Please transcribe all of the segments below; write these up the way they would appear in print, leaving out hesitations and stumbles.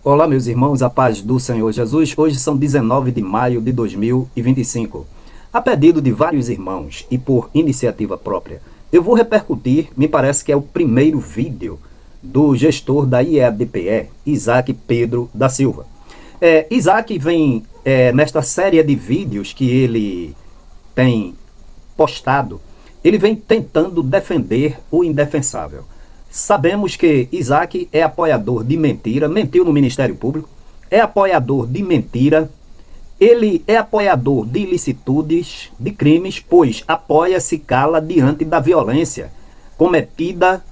Olá, meus irmãos, a paz do Senhor Jesus. Hoje são 19 de maio de 2025. A pedido de vários irmãos e por iniciativa própria, eu vou repercutir, me parece que é o primeiro vídeo do gestor da IEADPE, Isaac Pedro da Silva. Isaac vem, nesta série de vídeos que ele tem postado, ele vem tentando defender o indefensável. Sabemos que Isaac é apoiador de mentira, mentiu no Ministério Público, é apoiador de mentira, ele é apoiador de ilicitudes, de crimes, pois apoia-se cala diante da violência cometida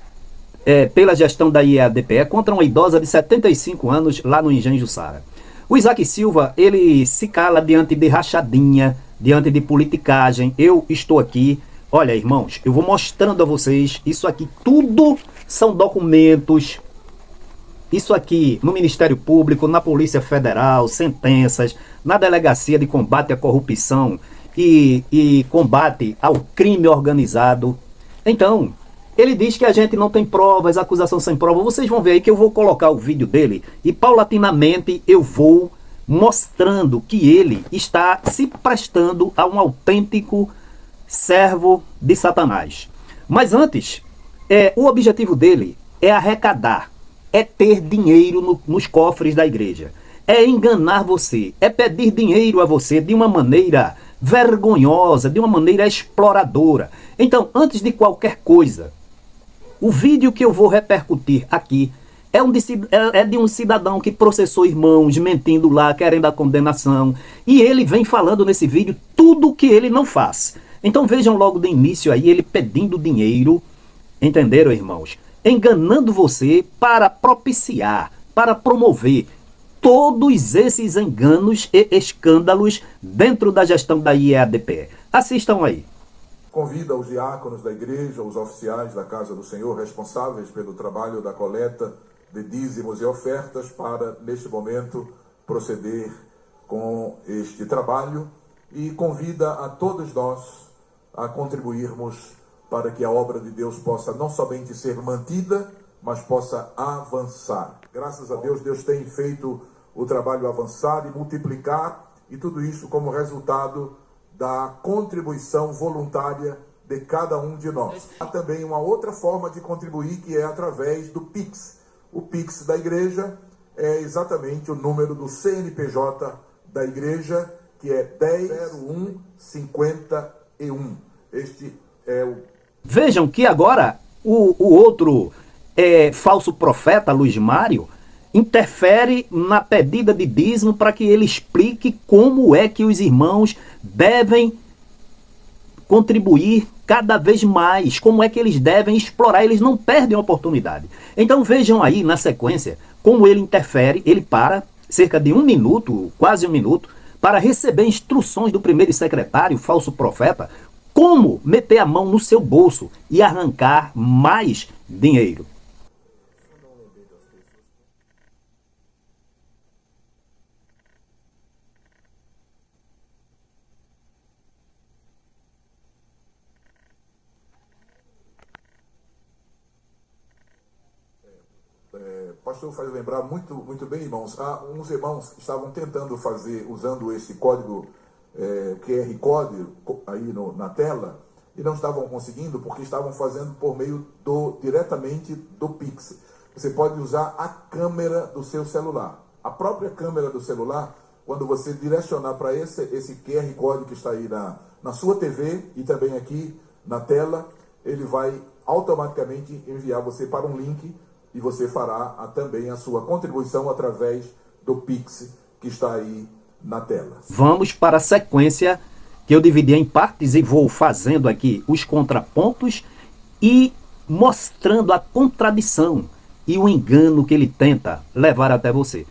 pela gestão da IEADPE contra uma idosa de 75 anos lá no Engenho Jussara. O Isaac Silva, ele se cala diante de rachadinha, diante de politicagem. Eu estou aqui. Olha, irmãos, eu vou mostrando a vocês, isso aqui tudo são documentos, isso aqui no Ministério Público, na Polícia Federal, sentenças, na Delegacia de Combate à Corrupção e Combate ao Crime Organizado. Então, ele diz que a gente não tem provas, acusação sem prova. Vocês vão ver aí que eu vou colocar o vídeo dele e paulatinamente eu vou mostrando que ele está se prestando a um autêntico servo de Satanás. Mas antes, o objetivo dele é arrecadar, é ter dinheiro nos cofres da igreja, é enganar você, é pedir dinheiro a você de uma maneira vergonhosa, de uma maneira exploradora. Então, antes de qualquer coisa, o vídeo que eu vou repercutir aqui é de um cidadão que processou irmãos, mentindo lá, querendo a condenação, e ele vem falando nesse vídeo tudo o que ele não faz. Então vejam logo de início aí ele pedindo dinheiro, entenderam, irmãos? Enganando você para propiciar, para promover todos esses enganos e escândalos dentro da gestão da IEADPE. Assistam aí. Convida os diáconos da igreja, os oficiais da Casa do Senhor, responsáveis pelo trabalho da coleta de dízimos e ofertas, para, neste momento, proceder com este trabalho, e convida a todos nós a contribuirmos para que a obra de Deus possa não somente ser mantida, mas possa avançar. Graças a Deus, Deus tem feito o trabalho avançar e multiplicar, e tudo isso como resultado da contribuição voluntária de cada um de nós. Há também uma outra forma de contribuir, que é através do Pix. O Pix da igreja é exatamente o número do CNPJ da igreja, que é 100151. Este é o... Vejam que agora o outro falso profeta, Luiz Mário, interfere na pedida de dízimo para que ele explique como é que os irmãos devem contribuir cada vez mais, como é que eles devem explorar, eles não perdem a oportunidade. Então vejam aí na sequência como ele interfere, ele para cerca de 1 minuto, quase 1 minuto, para receber instruções do primeiro secretário, falso profeta, como meter a mão no seu bolso e arrancar mais dinheiro. Pastor faz lembrar muito bem, irmãos. Há uns irmãos que estavam tentando fazer, usando esse código QR Code aí na tela, e não estavam conseguindo porque estavam fazendo por meio diretamente do Pix. Você pode usar a câmera do seu celular. A própria câmera do celular, quando você direcionar para esse QR Code que está aí na sua TV e também aqui na tela, ele vai automaticamente enviar você para um link, e você fará também a sua contribuição através do Pix que está aí na tela. Vamos para a sequência que eu dividi em partes e vou fazendo aqui os contrapontos e mostrando a contradição e o engano que ele tenta levar até você.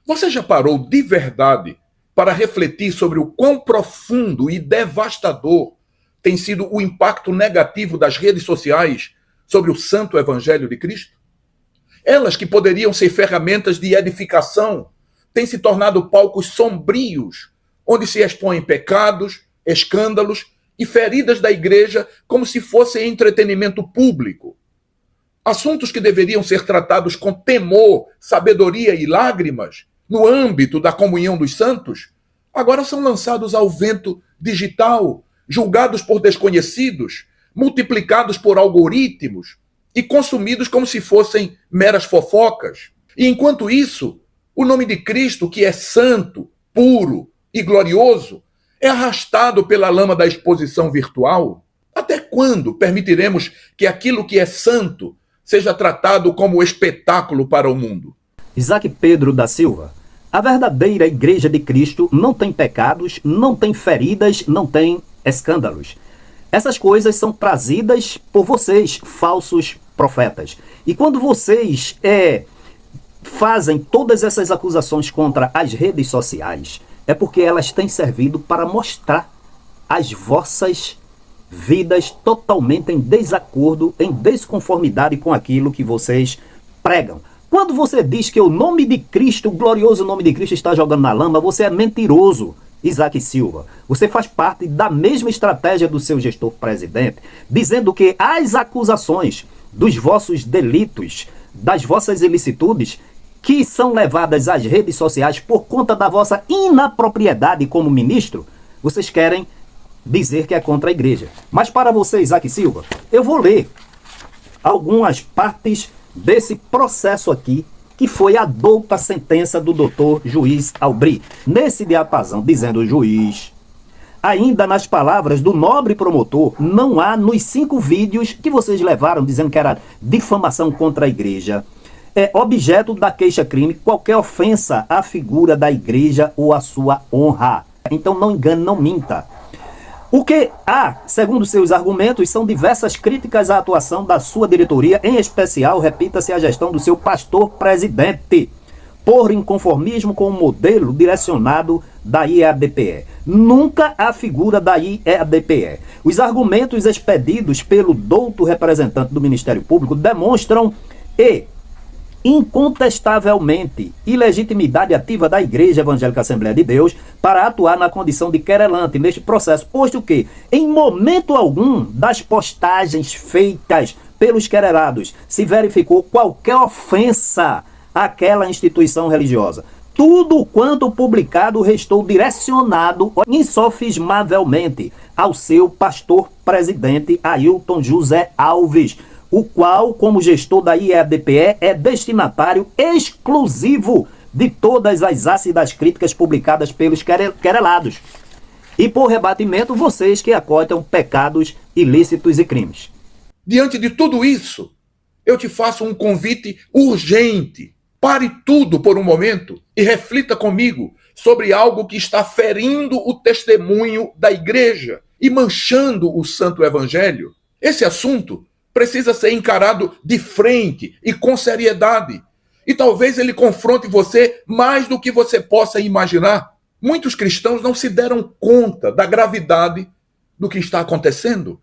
Você já parou de verdade para refletir sobre o quão profundo e devastador tem sido o impacto negativo das redes sociais sobre o Santo Evangelho de Cristo? Elas, que poderiam ser ferramentas de edificação, têm se tornado palcos sombrios, onde se expõem pecados, escândalos e feridas da igreja como se fosse entretenimento público. assuntos que deveriam ser tratados com temor, sabedoria e lágrimas, no âmbito da comunhão dos santos, agora são lançados ao vento digital, julgados por desconhecidos, multiplicados por algoritmos e consumidos como se fossem meras fofocas. E enquanto isso, o nome de Cristo, que é santo, puro e glorioso, é arrastado pela lama da exposição virtual. Até quando permitiremos que aquilo que é santo seja tratado como espetáculo para o mundo? Isaac Pedro da Silva: a verdadeira Igreja de Cristo não tem pecados, não tem feridas, não tem escândalos. Essas coisas são trazidas por vocês, falsos profetas. E quando vocês fazem todas essas acusações contra as redes sociais, é porque elas têm servido para mostrar as vossas vidas totalmente em desacordo, em desconformidade com aquilo que vocês pregam. Quando você diz que o nome de Cristo, o glorioso nome de Cristo, está jogando na lama, você é mentiroso, Isaac Silva. Você faz parte da mesma estratégia do seu gestor presidente, dizendo que as acusações dos vossos delitos, das vossas ilicitudes, que são levadas às redes sociais por conta da vossa inapropriedade como ministro, vocês querem dizer que é contra a igreja. Mas para você, Isaac Silva, eu vou ler algumas partes desse processo aqui, que foi a douta sentença do doutor juiz Albri. Nesse diapasão, dizendo: o juiz, ainda nas palavras do nobre promotor, não há nos 5 vídeos que vocês levaram, dizendo que era difamação contra a igreja, é objeto da queixa-crime qualquer ofensa à figura da igreja ou à sua honra. Então não engane, não minta. O que há, segundo seus argumentos, são diversas críticas à atuação da sua diretoria, em especial, repita-se, a gestão do seu pastor-presidente, por inconformismo com o modelo direcionado da IEADPE. Nunca a figura da IEADPE. Os argumentos expedidos pelo douto representante do Ministério Público demonstram incontestavelmente ilegitimidade ativa da Igreja Evangélica Assembleia de Deus para atuar na condição de querelante neste processo, posto que, em momento algum das postagens feitas pelos querelados, se verificou qualquer ofensa àquela instituição religiosa. Tudo quanto publicado restou direcionado insofismavelmente ao seu pastor-presidente Ailton José Alves, o qual, como gestor da IEADPE, é destinatário exclusivo de todas as ácidas críticas publicadas pelos querelados. E por rebatimento, vocês que acotam pecados ilícitos e crimes. Diante de tudo isso, eu te faço um convite urgente. Pare tudo por um momento e reflita comigo sobre algo que está ferindo o testemunho da igreja e manchando o Santo Evangelho. Esse assunto precisa ser encarado de frente e com seriedade. E talvez ele confronte você mais do que você possa imaginar. Muitos cristãos não se deram conta da gravidade do que está acontecendo.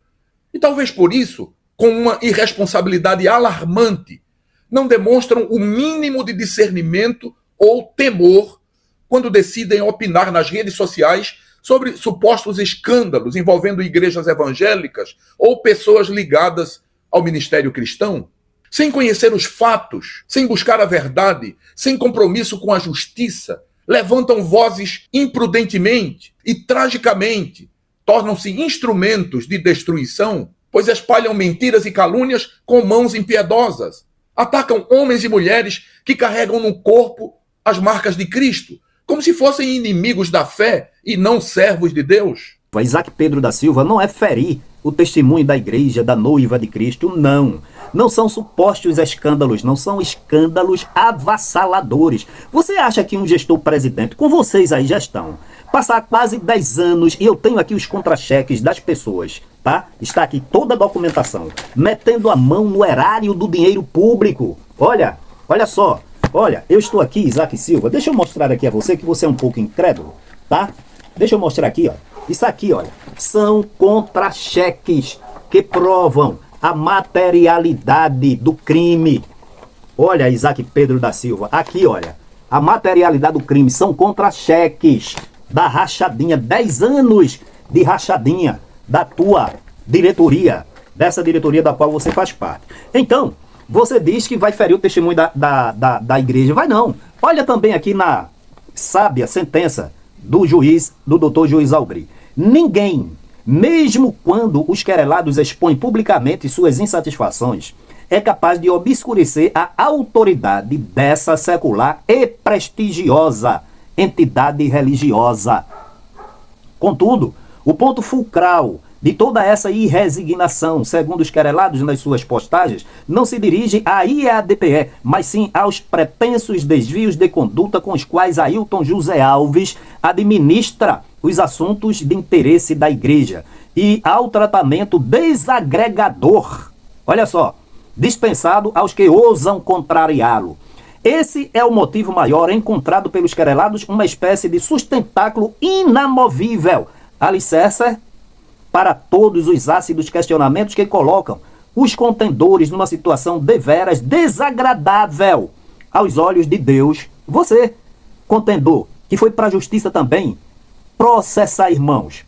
E talvez por isso, com uma irresponsabilidade alarmante, não demonstram o mínimo de discernimento ou temor quando decidem opinar nas redes sociais sobre supostos escândalos envolvendo igrejas evangélicas ou pessoas ligadas ao ministério cristão, sem conhecer os fatos, sem buscar a verdade, sem compromisso com a justiça, levantam vozes imprudentemente e tragicamente, tornam-se instrumentos de destruição, pois espalham mentiras e calúnias com mãos impiedosas, atacam homens e mulheres que carregam no corpo as marcas de Cristo, como se fossem inimigos da fé e não servos de Deus. Isaac Pedro da Silva não é ferir o testemunho da igreja, da noiva de Cristo, não. Não são supostos escândalos, não são escândalos avassaladores. Você acha que um gestor presidente, com vocês aí já estão, passar quase 10 anos, e eu tenho aqui os contra-cheques das pessoas, tá? Está aqui toda a documentação, metendo a mão no erário do dinheiro público. Olha só, eu estou aqui, Isaac Silva, deixa eu mostrar aqui a você, que você é um pouco incrédulo, tá? Deixa eu mostrar aqui, ó. Isso aqui, olha, são contra-cheques que provam a materialidade do crime. Olha, Isaac Pedro da Silva, aqui, olha, a materialidade do crime são contra-cheques da rachadinha, 10 anos de rachadinha da tua diretoria, dessa diretoria da qual você faz parte. Então, Você diz que vai ferir o testemunho da igreja. Vai não. Olha também aqui na sábia sentença do doutor juiz Algri. Ninguém, mesmo quando os querelados expõem publicamente suas insatisfações, é capaz de obscurecer a autoridade dessa secular e prestigiosa entidade religiosa. Contudo, o ponto fulcral de toda essa irresignação, segundo os querelados nas suas postagens, não se dirige à IADPE, mas sim aos pretensos desvios de conduta com os quais Ailton José Alves administra os assuntos de interesse da igreja e ao tratamento desagregador, olha só, dispensado aos que ousam contrariá-lo. Esse é o motivo maior encontrado pelos querelados, uma espécie de sustentáculo inamovível, alicerce para todos os ácidos questionamentos que colocam os contendores numa situação deveras desagradável aos olhos de Deus. Você, contendor, que foi para a justiça também, processar irmãos.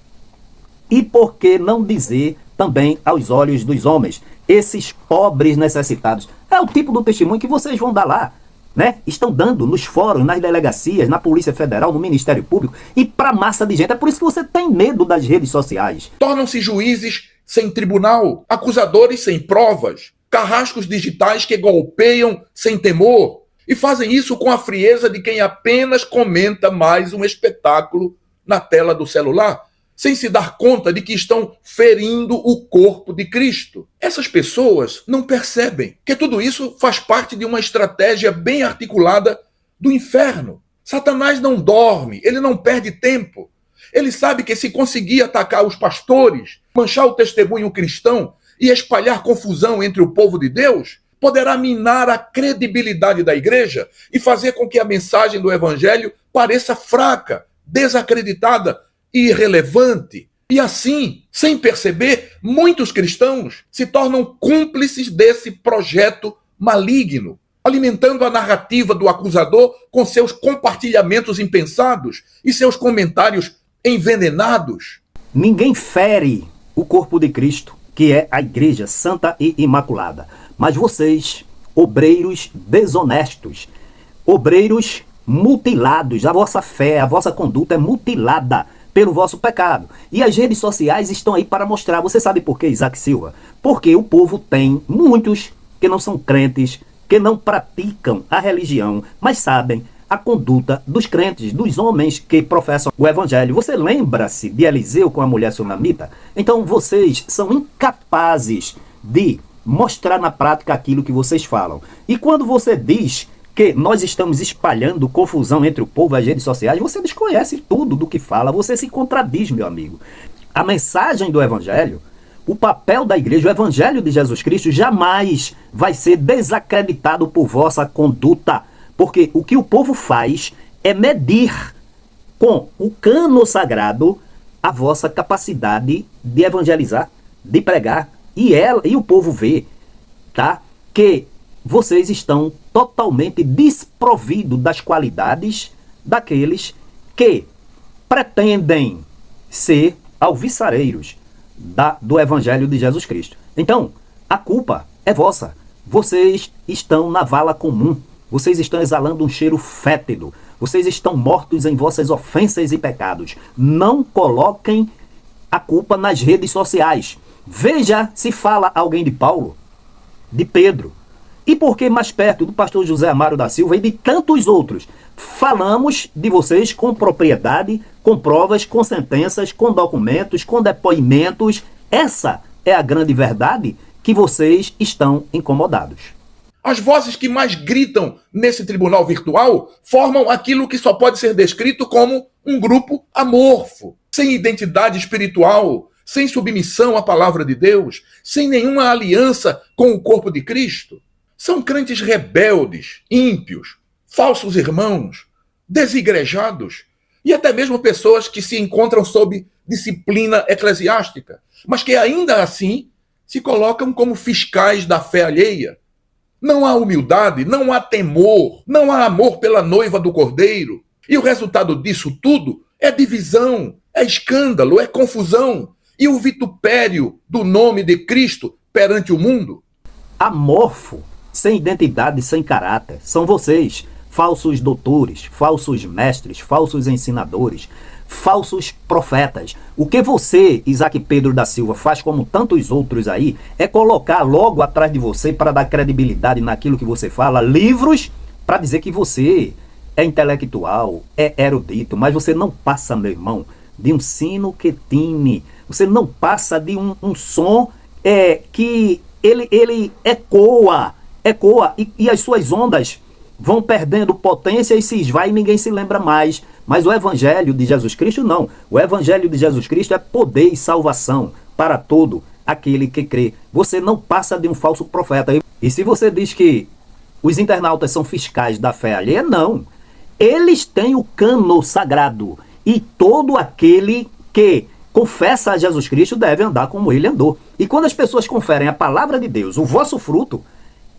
E por que não dizer também aos olhos dos homens, esses pobres necessitados? É o tipo do testemunho que vocês vão dar lá, né? Estão dando nos fóruns, nas delegacias, na Polícia Federal, no Ministério Público e para massa de gente. É por isso que você tem medo das redes sociais. Tornam-se juízes sem tribunal, acusadores sem provas, carrascos digitais que golpeiam sem temor e fazem isso com a frieza de quem apenas comenta mais um espetáculo na tela do celular, sem se dar conta de que estão ferindo o corpo de Cristo. Essas pessoas não percebem que tudo isso faz parte de uma estratégia bem articulada do inferno. Satanás não dorme, ele não perde tempo. Ele sabe que se conseguir atacar os pastores, manchar o testemunho cristão e espalhar confusão entre o povo de Deus, poderá minar a credibilidade da igreja e fazer com que a mensagem do evangelho pareça fraca, desacreditada, irrelevante. E assim, sem perceber, muitos cristãos se tornam cúmplices desse projeto maligno, alimentando a narrativa do acusador com seus compartilhamentos impensados e seus comentários envenenados. Ninguém fere o corpo de Cristo, que é a igreja santa e imaculada. Mas vocês, obreiros desonestos, obreiros mutilados, a vossa fé, a vossa conduta é mutilada pelo vosso pecado. E as redes sociais estão aí para mostrar. Você sabe por quê, Isaac Silva? Porque o povo tem muitos que não são crentes, que não praticam a religião, mas sabem a conduta dos crentes, dos homens que professam o evangelho. Você lembra-se de Eliseu com a mulher sunamita? Então vocês são incapazes de mostrar na prática aquilo que vocês falam. E quando você diz que nós estamos espalhando confusão entre o povo e as redes sociais, você desconhece tudo do que fala, você se contradiz, meu amigo. A mensagem do evangelho, o papel da igreja, o evangelho de Jesus Cristo jamais vai ser desacreditado por vossa conduta, porque o que o povo faz é medir com o cano sagrado a vossa capacidade de evangelizar, de pregar, e o povo vê, tá, que vocês estão totalmente desprovidos das qualidades daqueles que pretendem ser alvissareiros do Evangelho de Jesus Cristo. Então, a culpa é vossa. Vocês estão na vala comum. Vocês estão exalando um cheiro fétido. Vocês estão mortos em vossas ofensas e pecados. Não coloquem a culpa nas redes sociais. Veja se fala alguém de Paulo, de Pedro. E por que mais perto do pastor José Amaro da Silva e de tantos outros? Falamos de vocês com propriedade, com provas, com sentenças, com documentos, com depoimentos. Essa é a grande verdade que vocês estão incomodados. As vozes que mais gritam nesse tribunal virtual formam aquilo que só pode ser descrito como um grupo amorfo, sem identidade espiritual, sem submissão à palavra de Deus, sem nenhuma aliança com o corpo de Cristo. São crentes rebeldes, ímpios, falsos irmãos, desigrejados e até mesmo pessoas que se encontram sob disciplina eclesiástica, mas que ainda assim se colocam como fiscais da fé alheia. Não há humildade, não há temor, não há amor pela noiva do Cordeiro. E o resultado disso tudo é divisão, é escândalo, é confusão e o vitupério do nome de Cristo perante o mundo. Amorfo sem identidade, sem caráter. São vocês, falsos doutores, falsos mestres, falsos ensinadores, falsos profetas. O que você, Isaac Pedro da Silva, faz como tantos outros aí, é colocar logo atrás de você, para dar credibilidade naquilo que você fala, livros para dizer que você é intelectual, é erudito, mas você não passa, meu irmão, de um sino que tine. Você não passa de um som que ele ecoa, e as suas ondas vão perdendo potência e se esvai e ninguém se lembra mais. Mas o Evangelho de Jesus Cristo não. O Evangelho de Jesus Cristo é poder e salvação para todo aquele que crê. Você não passa de um falso profeta. E se você diz que os internautas são fiscais da fé alheia, não. Eles têm o cano sagrado. E todo aquele que confessa a Jesus Cristo deve andar como ele andou. E quando as pessoas conferem a palavra de Deus, o vosso fruto,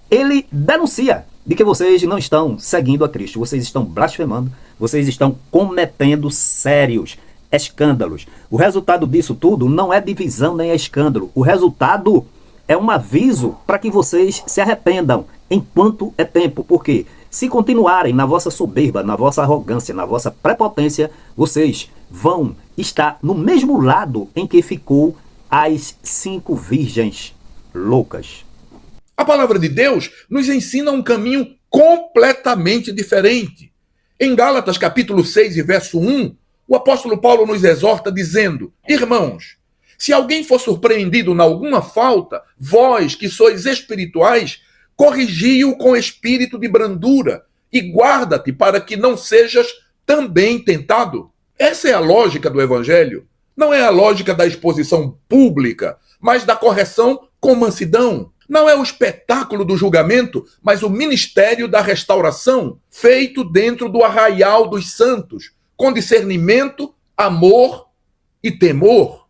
ele denuncia de que vocês não estão seguindo a Cristo. Vocês estão blasfemando, vocês estão cometendo sérios escândalos. O resultado disso tudo não é divisão nem é escândalo. O resultado é um aviso para que vocês se arrependam enquanto é tempo. Porque se continuarem na vossa soberba, na vossa arrogância, na vossa prepotência, vocês vão estar no mesmo lado em que ficou as 5 virgens loucas. A palavra de Deus nos ensina um caminho completamente diferente. Em Gálatas capítulo 6 e verso 1, o apóstolo Paulo nos exorta dizendo: irmãos, se alguém for surpreendido em alguma falta, vós que sois espirituais, corrigi-o com espírito de brandura e guarda-te para que não sejas também tentado. Essa é a lógica do evangelho. Não é a lógica da exposição pública, mas da correção com mansidão. Não é o espetáculo do julgamento, mas o ministério da restauração, feito dentro do arraial dos santos, com discernimento, amor e temor.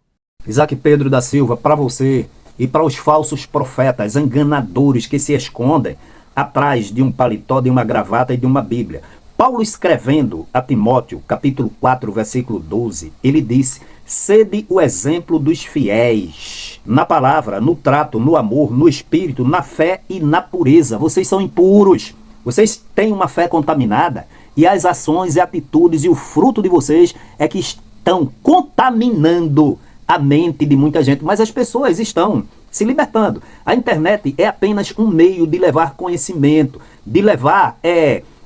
Isaac Pedro da Silva, para você e para os falsos profetas, enganadores que se escondem atrás de um paletó, de uma gravata e de uma Bíblia. Paulo, escrevendo a Timóteo, capítulo 4, versículo 12, ele disse: sede o exemplo dos fiéis, na palavra, no trato, no amor, no espírito, na fé e na pureza. Vocês são impuros, vocês têm uma fé contaminada, e as ações e atitudes e o fruto de vocês é que estão contaminando a mente de muita gente, mas as pessoas estão se libertando. A internet é apenas um meio de levar conhecimento, de levar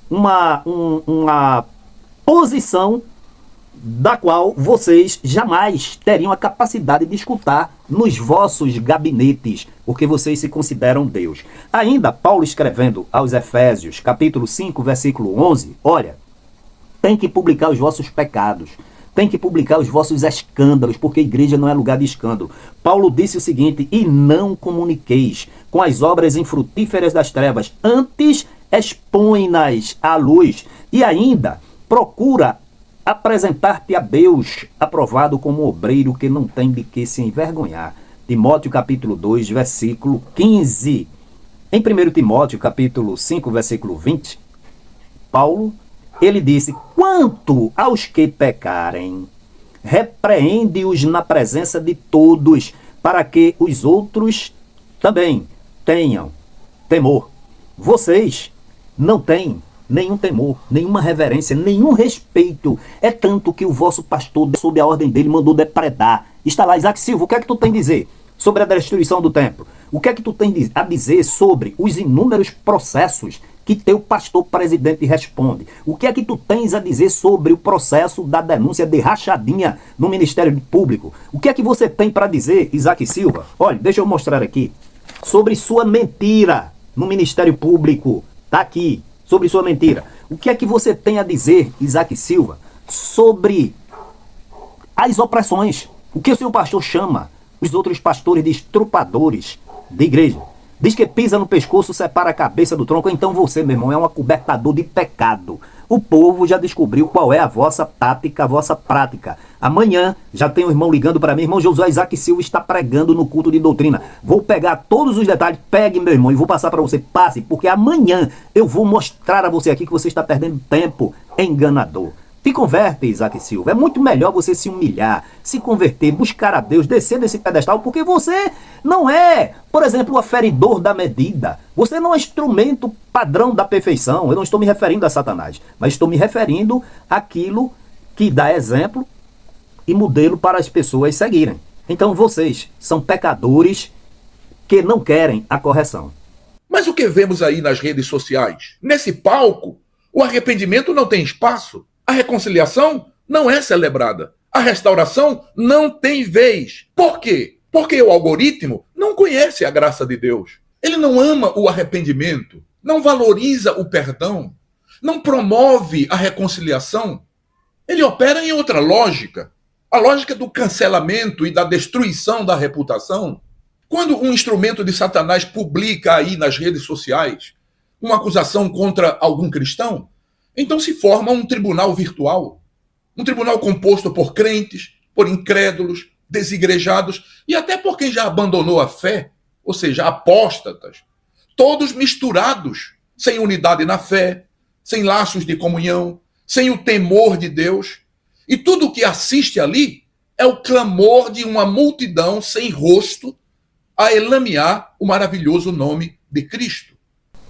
uma posição da qual vocês jamais teriam a capacidade de escutar nos vossos gabinetes, porque vocês se consideram Deus. Ainda, Paulo escrevendo aos Efésios, capítulo 5, versículo 11, olha, tem que publicar os vossos pecados, tem que publicar os vossos escândalos, porque a igreja não é lugar de escândalo. Paulo disse o seguinte: e não comuniqueis com as obras infrutíferas das trevas, antes expõe-nas à luz, e ainda procura apresentar-te a Deus aprovado como obreiro que não tem de que se envergonhar. Timóteo capítulo 2, versículo 15. Em 1 Timóteo capítulo 5, versículo 20, Paulo, ele disse: quanto aos que pecarem, repreende-os na presença de todos, para que os outros também tenham temor. Vocês não têm nenhum temor, nenhuma reverência, nenhum respeito. É tanto que o vosso pastor, sob a ordem dele, mandou depredar. Está lá, Isaac Silva, o que é que tu tem a dizer sobre a destruição do templo? O que é que tu tem a dizer sobre os inúmeros processos que teu pastor presidente responde? O que é que tu tens a dizer sobre o processo da denúncia de rachadinha no Ministério Público? O que é que você tem para dizer, Isaac Silva? Olha, deixa eu mostrar aqui. Sobre sua mentira no Ministério Público. Está aqui. Sobre sua mentira. O que é que você tem a dizer, Isaac Silva, sobre as opressões? O que o seu pastor chama os outros pastores de estrupadores de igreja? Diz que pisa no pescoço, separa a cabeça do tronco. Então você, meu irmão, é um acobertador de pecado. O povo já descobriu qual é a vossa tática, a vossa prática. Amanhã já tem um irmão ligando para mim: irmão Josué, Isaac Silva está pregando no culto de doutrina. Vou pegar todos os detalhes, pegue, meu irmão, e vou passar para você. Passe, porque amanhã eu vou mostrar a você aqui que você está perdendo tempo, enganador. Te converte, Isaac Silva. É muito melhor você se humilhar, se converter, buscar a Deus, descer desse pedestal, porque você não é, por exemplo, o aferidor da medida. Você não é instrumento padrão da perfeição. Eu não estou me referindo a Satanás, mas estou me referindo àquilo que dá exemplo e modelo para as pessoas seguirem. Então vocês são pecadores que não querem a correção. Mas o que vemos aí nas redes sociais? Nesse palco, o arrependimento não tem espaço. A reconciliação não é celebrada. A restauração não tem vez. Por quê? Porque o algoritmo não conhece a graça de Deus. Ele não ama o arrependimento, não valoriza o perdão, não promove a reconciliação. Ele opera em outra lógica, a lógica do cancelamento e da destruição da reputação. Quando um instrumento de Satanás publica aí nas redes sociais uma acusação contra algum cristão, então se forma um tribunal virtual, um tribunal composto por crentes, por incrédulos, desigrejados e até por quem já abandonou a fé, ou seja, apóstatas, todos misturados, sem unidade na fé, sem laços de comunhão, sem o temor de Deus. E tudo o que assiste ali é o clamor de uma multidão sem rosto a elamear o maravilhoso nome de Cristo.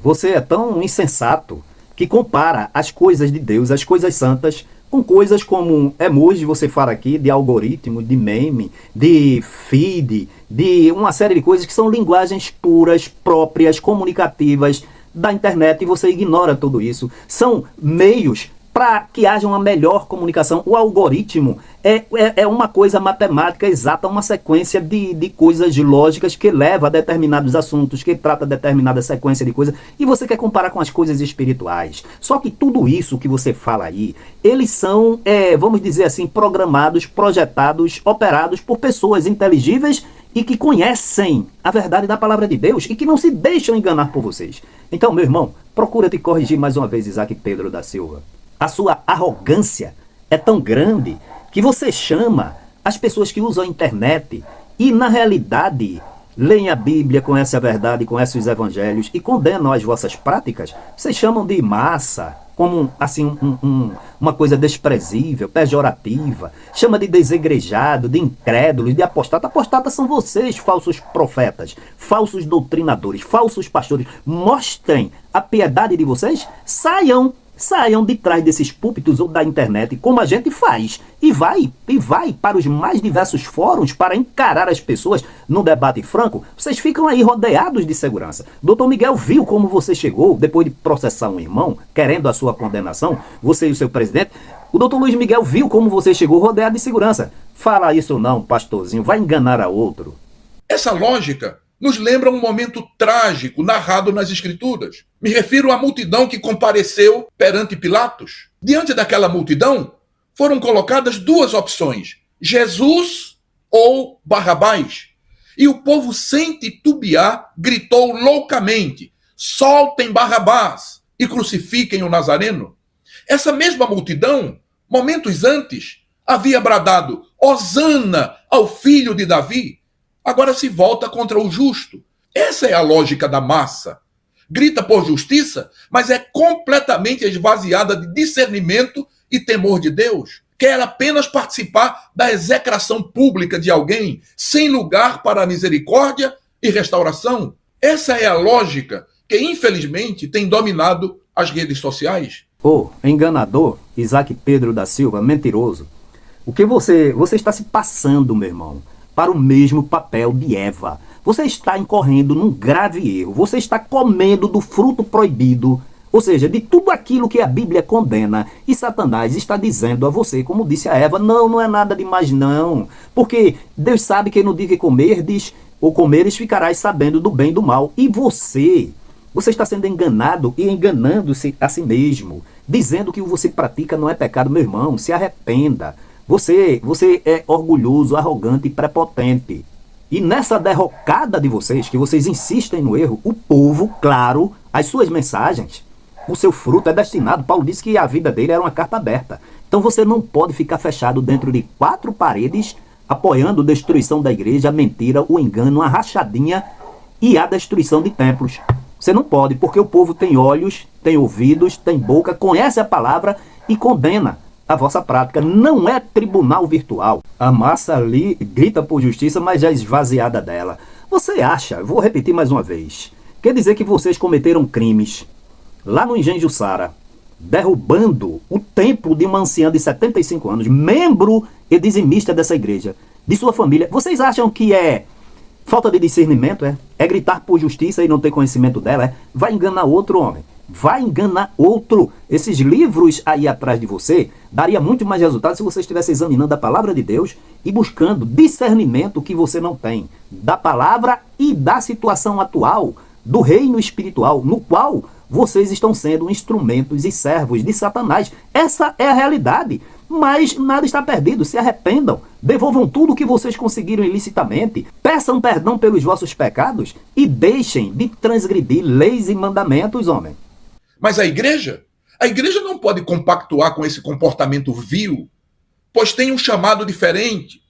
Você é tão insensato que compara as coisas de Deus, as coisas santas, com coisas como emoji, você fala aqui, de algoritmo, de meme, de feed, de uma série de coisas que são linguagens puras, próprias, comunicativas da internet, e você ignora tudo isso. São meios para que haja uma melhor comunicação. O algoritmo é uma coisa matemática exata, uma sequência de coisas lógicas que leva a determinados assuntos, que trata determinada sequência de coisas, e você quer comparar com as coisas espirituais. Só que tudo isso que você fala aí, eles são, vamos dizer assim, programados, projetados, operados por pessoas inteligíveis e que conhecem a verdade da palavra de Deus e que não se deixam enganar por vocês. Então, meu irmão, procura te corrigir mais uma vez, Isaac Pedro da Silva. A sua arrogância é tão grande que você chama as pessoas que usam a internet e, na realidade, leem a Bíblia, conhecem a verdade, conhecem os evangelhos e condenam as vossas práticas. Vocês chamam de massa, como assim, uma coisa desprezível, pejorativa. Chama de desegrejado, de incrédulos, de apostata. Apostatas são vocês, falsos profetas, falsos doutrinadores, falsos pastores. Mostrem a piedade de vocês, saiam de trás desses púlpitos ou da internet, como a gente faz, e vai para os mais diversos fóruns para encarar as pessoas no debate franco. Vocês ficam aí rodeados de segurança. Dr. Miguel viu como você chegou, depois de processar um irmão, querendo a sua condenação, você e o seu presidente. O Dr. Luiz Miguel viu como você chegou rodeado de segurança. Fala isso não, pastorzinho, vai enganar a outro. Essa lógica nos lembra um momento trágico narrado nas Escrituras. Me refiro à multidão que compareceu perante Pilatos. Diante daquela multidão, foram colocadas duas opções: Jesus ou Barrabás. E o povo, sem titubear, gritou loucamente: soltem Barrabás e crucifiquem o Nazareno. Essa mesma multidão, momentos antes, havia bradado: Hosana ao filho de Davi. Agora se volta contra o justo. Essa é a lógica da massa. Grita por justiça, mas é completamente esvaziada de discernimento e temor de Deus. Quer apenas participar da execração pública de alguém, sem lugar para a misericórdia e restauração. Essa é a lógica que, infelizmente, tem dominado as redes sociais. Enganador, Isaac Pedro da Silva, mentiroso. O que você está se passando, meu irmão, para o mesmo papel de Eva. Você está incorrendo num grave erro. Você está comendo do fruto proibido, ou seja, de tudo aquilo que a Bíblia condena. E Satanás está dizendo a você, como disse a Eva, não é nada demais não. Porque Deus sabe que no dia que comerdes ou comeres, ficarás sabendo do bem e do mal. E você está sendo enganado e enganando-se a si mesmo, dizendo que o que você pratica não é pecado. Meu irmão, se arrependa. Você é orgulhoso, arrogante e prepotente. E nessa derrocada de vocês, que vocês insistem no erro, o povo, claro, as suas mensagens, o seu fruto é destinado. Paulo disse que a vida dele era uma carta aberta. Então você não pode ficar fechado dentro de quatro paredes, apoiando a destruição da igreja, a mentira, o engano, a rachadinha e a destruição de templos. Você não pode, porque o povo tem olhos, tem ouvidos, tem boca, conhece a palavra e condena a vossa prática. Não é tribunal virtual. A massa ali grita por justiça, mas já é esvaziada dela. Você acha, vou repetir mais uma vez, quer dizer que vocês cometeram crimes lá no Engenho Jussara, derrubando o templo de uma anciã de 75 anos, membro e dizimista dessa igreja, de sua família. Vocês acham que é falta de discernimento? É gritar por justiça e não ter conhecimento dela? Vai enganar outro homem. Vai enganar outro. Esses livros aí atrás de você daria muito mais resultado se você estivesse examinando a palavra de Deus e buscando discernimento que você não tem da palavra e da situação atual do reino espiritual, no qual vocês estão sendo instrumentos e servos de Satanás. Essa é a realidade. Mas nada está perdido. Se arrependam. Devolvam tudo o que vocês conseguiram ilicitamente. Peçam perdão pelos vossos pecados e deixem de transgredir leis e mandamentos, homem. Mas a igreja não pode compactuar com esse comportamento vil, pois tem um chamado diferente.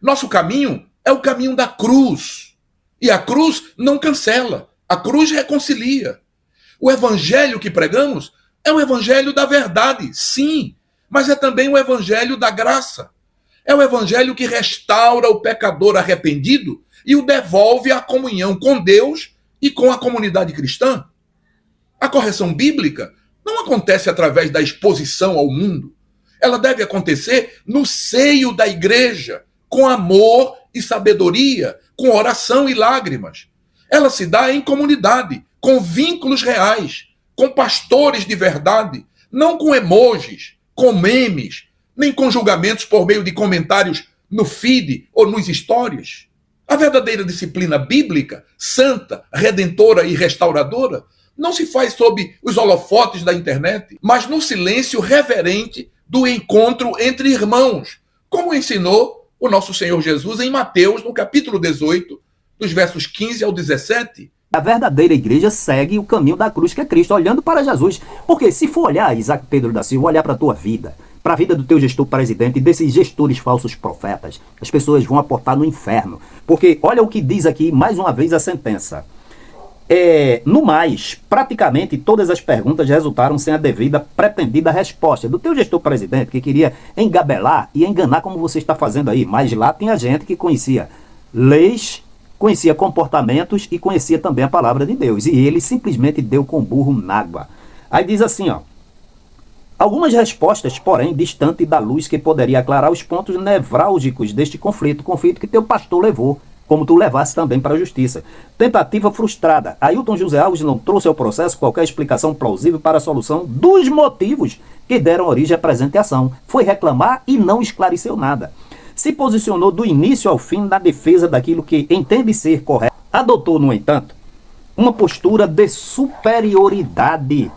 Nosso caminho é o caminho da cruz. E a cruz não cancela. A cruz reconcilia. O evangelho que pregamos é o evangelho da verdade, sim, mas é também o evangelho da graça. É o evangelho que restaura o pecador arrependido e o devolve à comunhão com Deus e com a comunidade cristã. A correção bíblica não acontece através da exposição ao mundo. Ela deve acontecer no seio da igreja, com amor e sabedoria, com oração e lágrimas. Ela se dá em comunidade, com vínculos reais, com pastores de verdade, não com emojis, com memes, nem com julgamentos por meio de comentários no feed ou nos stories. A verdadeira disciplina bíblica, santa, redentora e restauradora, não se faz sob os holofotes da internet, mas no silêncio reverente do encontro entre irmãos, como ensinou o nosso Senhor Jesus em Mateus, no capítulo 18, dos versos 15 ao 17. A verdadeira igreja segue o caminho da cruz, que é Cristo, olhando para Jesus. Porque se for olhar, Isaac Pedro da Silva, olhar para a tua vida, para a vida do teu gestor presidente e desses gestores falsos profetas, as pessoas vão aportar no inferno. Porque olha o que diz aqui, mais uma vez, a sentença. No mais, praticamente todas as perguntas resultaram sem a devida pretendida resposta do teu gestor presidente, que queria engabelar e enganar como você está fazendo aí. Mas lá tinha gente que conhecia leis, conhecia comportamentos e conhecia também a palavra de Deus. E ele simplesmente deu com burro na água. Aí diz assim, ó. Algumas respostas, porém, distante da luz que poderia aclarar os pontos nevrálgicos deste conflito que teu pastor levou, como tu levasse também para a justiça. Tentativa frustrada. Ailton José Alves não trouxe ao processo qualquer explicação plausível para a solução dos motivos que deram origem à presente ação. Foi reclamar e não esclareceu nada. Se posicionou do início ao fim na defesa daquilo que entende ser correto. Adotou, no entanto, uma postura de superioridade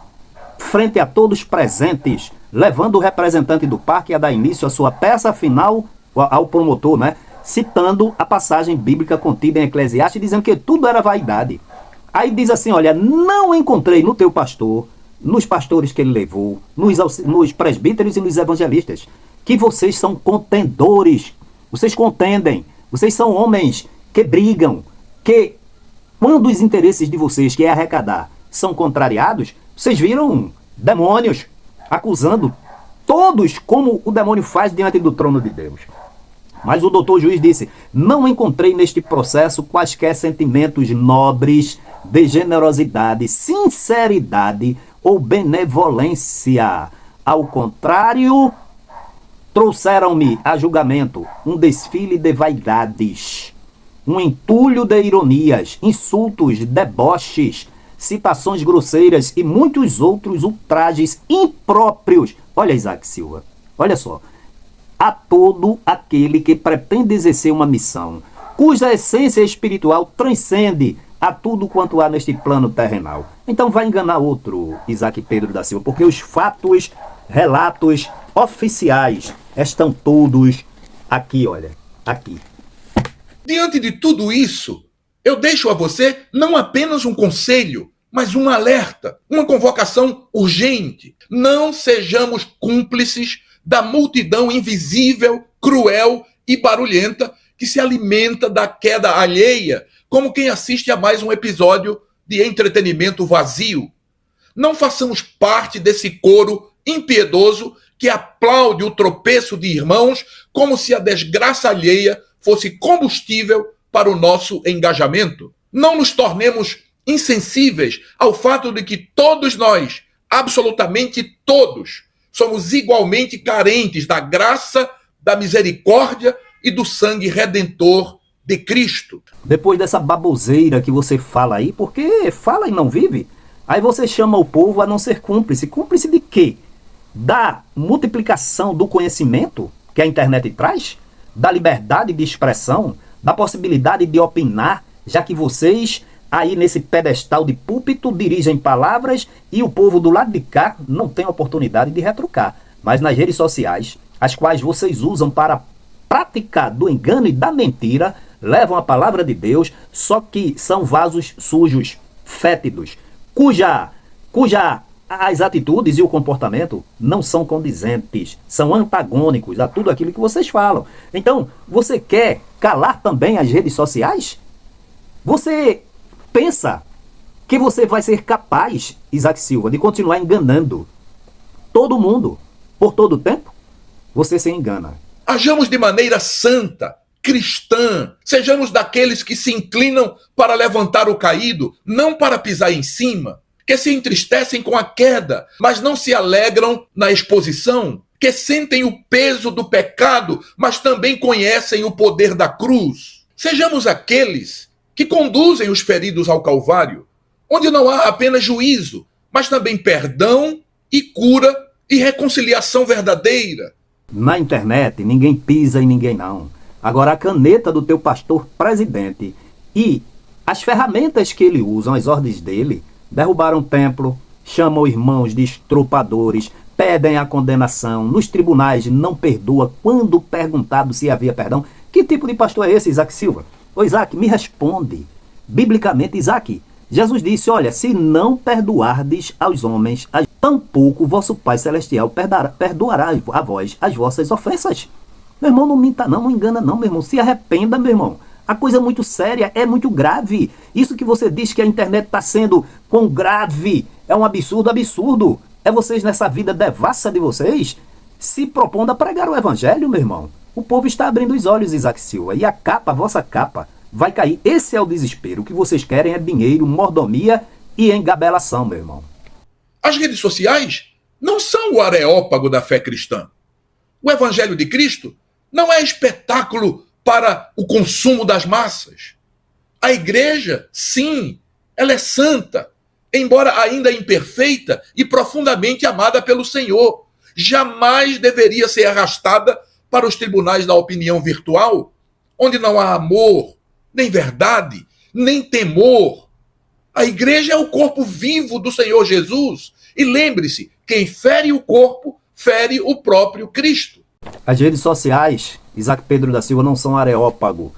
frente a todos presentes, levando o representante do parque a dar início à sua peça final ao promotor, né? Citando a passagem bíblica contida em Eclesiastes, dizendo que tudo era vaidade. Aí diz assim, olha, não encontrei no teu pastor, nos pastores que ele levou, nos presbíteros e nos evangelistas, que vocês são contendores, vocês contendem, vocês são homens que brigam, que quando os interesses de vocês, que é arrecadar, são contrariados, vocês viram demônios acusando todos como o demônio faz diante do trono de Deus. Mas o doutor juiz disse, não encontrei neste processo quaisquer sentimentos nobres de generosidade, sinceridade ou benevolência. Ao contrário, trouxeram-me a julgamento um desfile de vaidades, um entulho de ironias, insultos, deboches, citações grosseiras e muitos outros ultrajes impróprios. Olha, Isaac Silva, olha só. A todo aquele que pretende exercer uma missão, cuja essência espiritual transcende a tudo quanto há neste plano terrenal. Então vai enganar outro, Isaac Pedro da Silva, porque os fatos, relatos oficiais estão todos aqui, olha, aqui. Diante de tudo isso, eu deixo a você não apenas um conselho, mas um alerta, uma convocação urgente. Não sejamos cúmplices da multidão invisível, cruel e barulhenta que se alimenta da queda alheia, como quem assiste a mais um episódio de entretenimento vazio. Não façamos parte desse coro impiedoso que aplaude o tropeço de irmãos como se a desgraça alheia fosse combustível para o nosso engajamento. Não nos tornemos insensíveis ao fato de que todos nós, absolutamente todos, somos igualmente carentes da graça, da misericórdia e do sangue redentor de Cristo. Depois dessa baboseira que você fala aí, porque fala e não vive, aí você chama o povo a não ser cúmplice. Cúmplice de quê? Da multiplicação do conhecimento que a internet traz? Da liberdade de expressão? Da possibilidade de opinar, já que vocês aí nesse pedestal de púlpito dirigem palavras e o povo do lado de cá não tem oportunidade de retrucar. Mas nas redes sociais, as quais vocês usam para praticar do engano e da mentira, levam a palavra de Deus, só que são vasos sujos, fétidos, cuja as atitudes e o comportamento não são condizentes, são antagônicos a tudo aquilo que vocês falam. Então, você quer calar também as redes sociais? Você pensa que você vai ser capaz, Isaac Silva, de continuar enganando todo mundo por todo o tempo? Você se engana. Hajamos de maneira santa, cristã, sejamos daqueles que se inclinam para levantar o caído, não para pisar em cima, que se entristecem com a queda, mas não se alegram na exposição, que sentem o peso do pecado, mas também conhecem o poder da cruz. Sejamos aqueles que conduzem os feridos ao Calvário, onde não há apenas juízo, mas também perdão e cura e reconciliação verdadeira. Na internet, ninguém pisa em ninguém não. Agora, a caneta do teu pastor presidente e as ferramentas que ele usa, as ordens dele, derrubaram o templo, chamam irmãos de estrupadores, pedem a condenação, nos tribunais não perdoa quando perguntado se havia perdão. Que tipo de pastor é esse, Isaac Silva? Ô Isaac, me responde. Biblicamente, Isaac, Jesus disse, olha, se não perdoardes aos homens, tampouco o vosso Pai Celestial perdoará a vós as vossas ofensas. Meu irmão, não minta não, não engana não, meu irmão. Se arrependa, meu irmão. A coisa é muito séria, é muito grave. Isso que você diz que a internet está sendo com grave é um absurdo, absurdo. É vocês nessa vida devassa de vocês se propondo a pregar o evangelho, meu irmão. O povo está abrindo os olhos, Isaac Silva, e a capa, a vossa capa, vai cair. Esse é o desespero. O que vocês querem é dinheiro, mordomia e engabelação, meu irmão. As redes sociais não são o areópago da fé cristã. O evangelho de Cristo não é espetáculo para o consumo das massas. A igreja, sim, ela é santa, embora ainda imperfeita e profundamente amada pelo Senhor. Jamais deveria ser arrastada para os tribunais da opinião virtual, onde não há amor, nem verdade, nem temor. A igreja é o corpo vivo do Senhor Jesus. E lembre-se, quem fere o corpo, fere o próprio Cristo. As redes sociais, Isaac Pedro da Silva, não são areópago.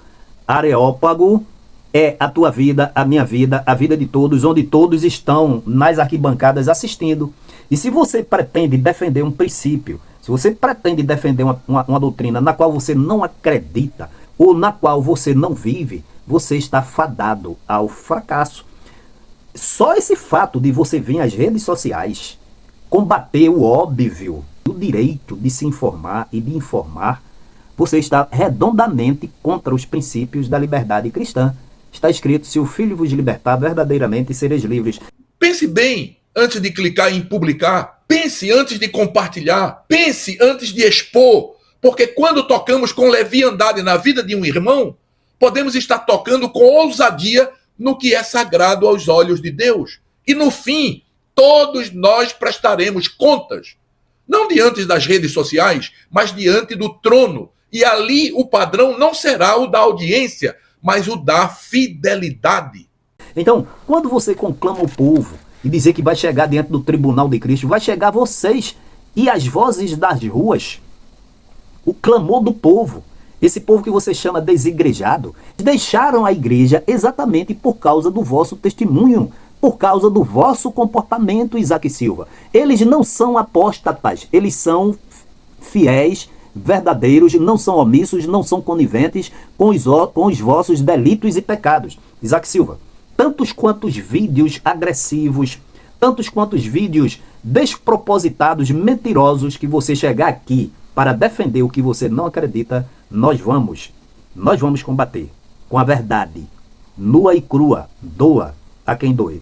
Areópago é a tua vida, a minha vida, a vida de todos, onde todos estão nas arquibancadas assistindo. E se você pretende defender um princípio, se você pretende defender uma doutrina na qual você não acredita, ou na qual você não vive, você está fadado ao fracasso. Só esse fato de você vir às redes sociais combater o óbvio, o direito de se informar e de informar, você está redondamente contra os princípios da liberdade cristã. Está escrito, se o Filho vos libertar, verdadeiramente sereis livres. Pense bem antes de clicar em publicar. Pense antes de compartilhar. Pense antes de expor. Porque quando tocamos com leviandade na vida de um irmão, podemos estar tocando com ousadia no que é sagrado aos olhos de Deus. E no fim, todos nós prestaremos contas. Não diante das redes sociais, mas diante do trono. E ali o padrão não será o da audiência, mas o da fidelidade. Então, quando você conclama o povo e dizer que vai chegar diante do tribunal de Cristo, vai chegar vocês e as vozes das ruas, o clamor do povo, esse povo que você chama desigrejado, deixaram a igreja exatamente por causa do vosso testemunho, por causa do vosso comportamento, Isaac Silva. Eles não são apóstatas, eles são fiéis, verdadeiros, não são omissos, não são coniventes com os vossos delitos e pecados. Isaac Silva, tantos quantos vídeos agressivos, tantos quantos vídeos despropositados, mentirosos que você chegar aqui para defender o que você não acredita, nós vamos combater com a verdade, nua e crua, doa a quem doer.